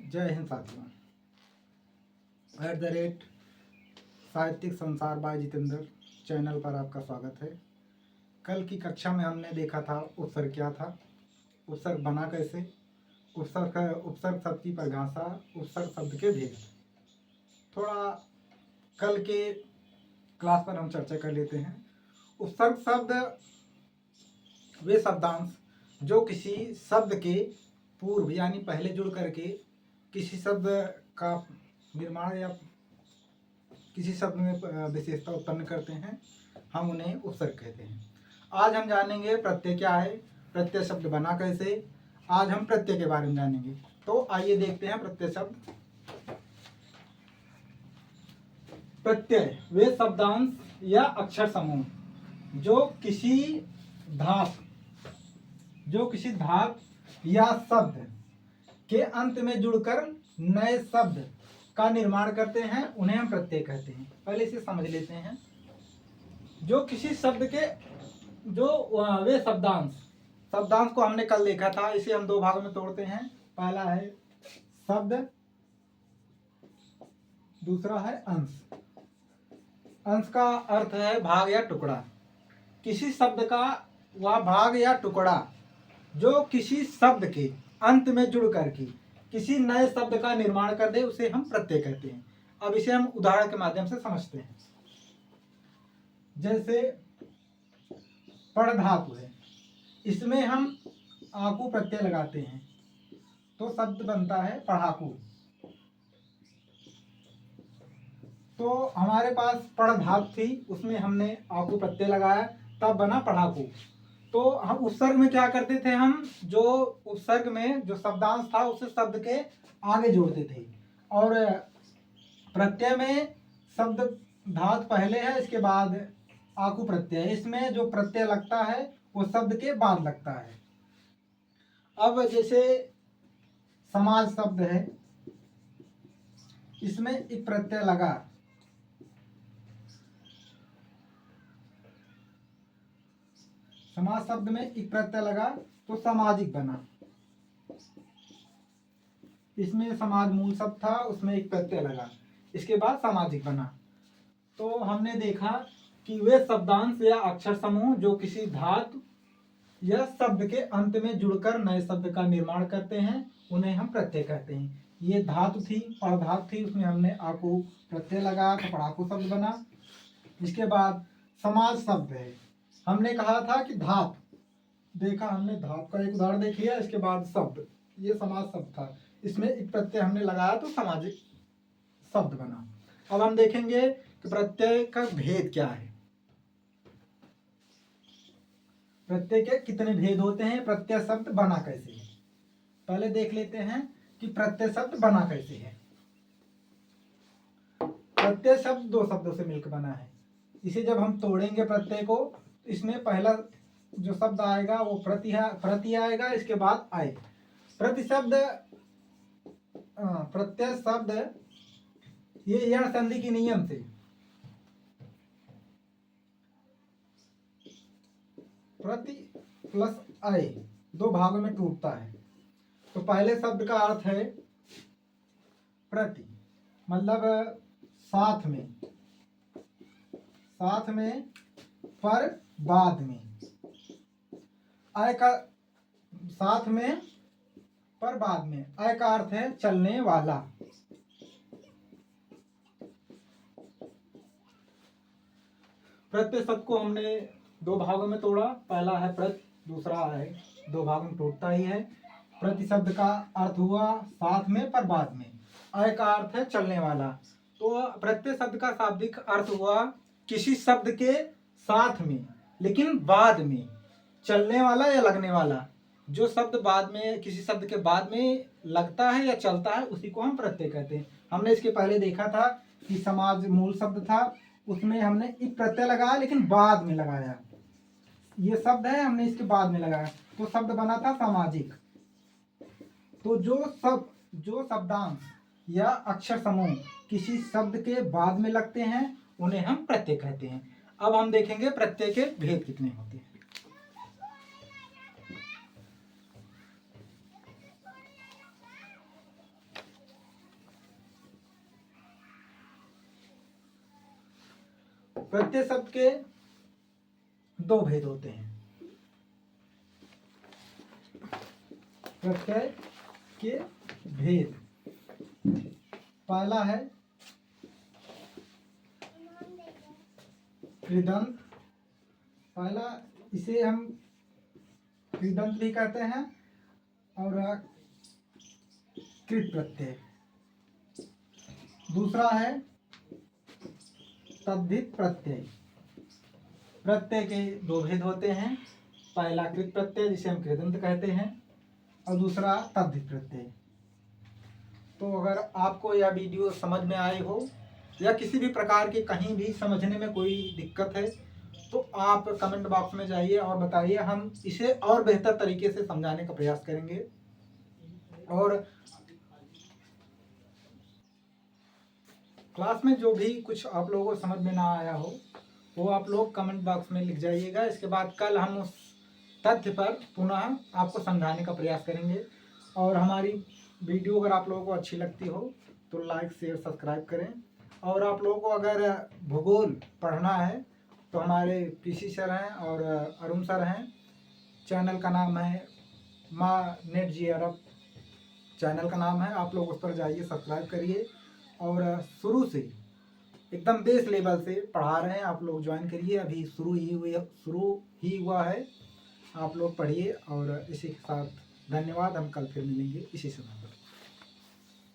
जय हिंद साथियों। साहित्यिक संसार बाय जितेंद्र चैनल पर आपका स्वागत है। कल की कक्षा में हमने देखा था उपसर्ग क्या था, उपसर्ग बना कैसे, उपसर्ग शब्द की परिभाषा, उपसर्ग शब्द के भेद। थोड़ा कल के क्लास पर हम चर्चा कर लेते हैं। उपसर्ग शब्द वे शब्दांश जो किसी शब्द के पूर्व यानी पहले जुड़ करके किसी शब्द का निर्माण या किसी शब्द में विशेषता उत्पन्न करते हैं, हम उन्हें उपसर्ग कहते हैं। आज हम जानेंगे प्रत्यय क्या है, प्रत्यय शब्द बना कैसे। आज हम प्रत्यय के बारे में जानेंगे। तो आइए देखते हैं प्रत्यय शब्द। प्रत्यय वे शब्दांश या अक्षर समूह जो किसी धातु या शब्द के अंत में जुड़कर नए शब्द का निर्माण करते हैं, उन्हें हम प्रत्यय कहते हैं। पहले इसे समझ लेते हैं। जो किसी शब्द के वे शब्दांश को हमने कल देखा था। इसे हम दो भागों में तोड़ते हैं। पहला है शब्द, दूसरा है अंश। अंश का अर्थ है भाग या टुकड़ा। किसी शब्द का वह भाग या टुकड़ा जो किसी शब्द के अंत में जुड़ करके किसी नए शब्द का निर्माण कर दे, उसे हम प्रत्यय कहते हैं। अब इसे हम उदाहरण के माध्यम से समझते हैं। जैसे पढ़ धातु है, इसमें हम आकू प्रत्यय लगाते हैं तो शब्द बनता है पढ़ाकू। तो हमारे पास पढ़ धातु थी, उसमें हमने आकू प्रत्यय लगाया, तब बना पढ़ाकू। तो हम उपसर्ग में क्या करते थे, हम जो उपसर्ग में जो शब्दांश था उसे शब्द के आगे जोड़ते थे। और प्रत्यय में शब्द धातु पहले है, इसके बाद आकू प्रत्यय। इसमें जो प्रत्यय लगता है वो शब्द के बाद लगता है। अब जैसे समाज शब्द है, इसमें एक प्रत्यय लगा, समाज शब्द में एक प्रत्यय लगा तो सामाजिक बना। इसमें समाज मूल शब्द था, उसमें एक प्रत्यय लगा, इसके बाद सामाजिक बना। तो हमने देखा कि वे शब्दांश या अक्षर समूह जो किसी धातु या शब्द के अंत में जुड़कर नए शब्द का निर्माण करते हैं, उन्हें हम प्रत्यय कहते हैं। ये धातु थी, पढ़ धातु थी, उसमें हमने आकू प्रत्यय लगाया तो पढ़ाकू शब्द बना। इसके बाद समाज शब्द है, हमने कहा था कि धातु देखा, हमने धातु का एक उदाहरण देख लिया। इसके बाद शब्द, ये समाज शब्द था, इसमें एक प्रत्यय हमने लगाया तो सामाजिक शब्द बना। अब हम देखेंगे कि प्रत्यय का भेद क्या है, प्रत्यय के कितने भेद होते हैं, प्रत्यय शब्द बना कैसे है। पहले देख लेते हैं कि प्रत्यय शब्द बना कैसे है। प्रत्यय शब्द दो शब्दों से मिलकर बना है। इसे जब हम तोड़ेंगे प्रत्यय को, इसमें पहला जो शब्द आएगा वो प्रति आएगा, इसके बाद आए। प्रत्यय शब्द ये यण संधि की नियम से प्रति प्लस आए दो भागों में टूटता है। तो पहले शब्द का अर्थ है प्रति, मतलब साथ में पर बाद में। आय का साथ में पर बाद में। आय का अर्थ है चलने वाला। प्रत्यय शब्द को हमने दो भागों में तोड़ा। पहला है प्रति, दूसरा है दो भागों में टूटता ही है। प्रति शब्द का अर्थ हुआ साथ में पर बाद में। आय का अर्थ है चलने वाला। तो प्रत्यय शब्द का शाब्दिक अर्थ हुआ किसी शब्द के साथ में लेकिन बाद में, चलने वाला या लगने वाला। जो शब्द बाद में, किसी शब्द के बाद में लगता है या चलता है, उसी को हम प्रत्यय कहते हैं। हमने इसके पहले देखा था कि समाज मूल शब्द था, उसमें हमने एक प्रत्यय लगाया लेकिन बाद में लगाया। ये शब्द है, हमने इसके बाद में लगाया तो शब्द बना था सामाजिक। तो जो शब्दांश या अक्षर समूह किसी शब्द के बाद में लगते हैं, उन्हें हम प्रत्यय कहते हैं। अब हम देखेंगे प्रत्यय के भेद कितने होते हैं। प्रत्यय शब्द के दो भेद होते हैं। प्रत्यय के भेद, पहला है कृदंत। पहला इसे हम कृदंत भी कहते हैं और कृत प्रत्यय। दूसरा है तद्धित प्रत्यय। प्रत्यय के दो भेद होते हैं, पहला कृत प्रत्यय जिसे हम कृदंत कहते हैं और दूसरा तद्धित प्रत्यय। तो अगर आपको यह वीडियो समझ में आई हो या किसी भी प्रकार की कहीं भी समझने में कोई दिक्कत है तो आप कमेंट बॉक्स में जाइए और बताइए, हम इसे और बेहतर तरीके से समझाने का प्रयास करेंगे। और क्लास में जो भी कुछ आप लोगों को समझ में ना आया हो वो आप लोग कमेंट बॉक्स में लिख जाइएगा। इसके बाद कल हम उस तथ्य पर पुनः आपको समझाने का प्रयास करेंगे। और हमारी वीडियो अगर आप लोगों को अच्छी लगती हो तो लाइक शेयर सब्सक्राइब करें। और आप लोगों को अगर भूगोल पढ़ना है तो हमारे पीसी सर हैं और अरुण सर हैं। चैनल का नाम है माँ नेट जी अरब, चैनल का नाम है। आप लोग उस पर जाइए, सब्सक्राइब करिए और शुरू से एकदम बेस लेवल से पढ़ा रहे हैं, आप लोग ज्वाइन करिए। अभी शुरू ही हुआ है, आप लोग पढ़िए। और इसी के साथ धन्यवाद, हम कल फिर मिलेंगे इसी समय।